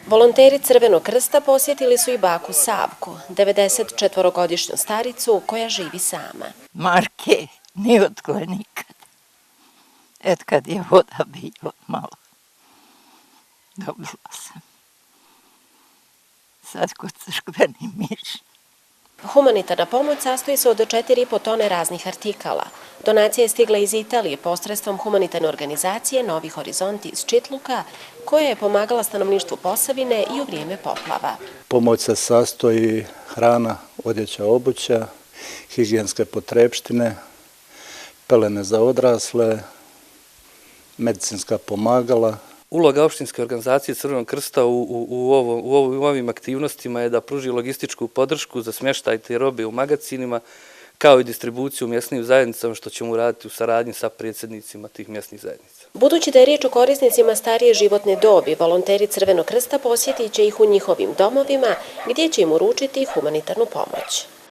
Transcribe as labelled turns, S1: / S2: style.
S1: Volonteri Crvenog krsta posjetili su i baku Savku, 94-godišnju staricu koja živi sama.
S2: Marke, ni odkle nikad. Et kad je voda bilo malo, dobila sam. Sad kod crkveni miš.
S1: Humanitarna pomoć sastoji se od 4,5 tone raznih artikala. Donacija je stigla iz Italije posredstvom humanitarne organizacije Novi horizonti iz Čitluka, koja je pomagala stanovništvu Posavine i u vrijeme poplava.
S3: Pomoć se sastoji hrana, odjeća, obuća, higijenske potrepštine, pelene za odrasle, medicinska pomagala.
S4: Uloga opštinske organizacije Crvenog krsta u ovim aktivnostima je da pruži logističku podršku za smještaj te robe u magacinima, kao i distribuciju u mjesnim zajednicama, što ćemo uraditi u saradnji sa predsjednicima tih mjesnih zajednica.
S1: Budući da je riječ o korisnicima starije životne dobi, volonteri Crvenog krsta posjetit će ih u njihovim domovima, gdje će im uručiti humanitarnu pomoć.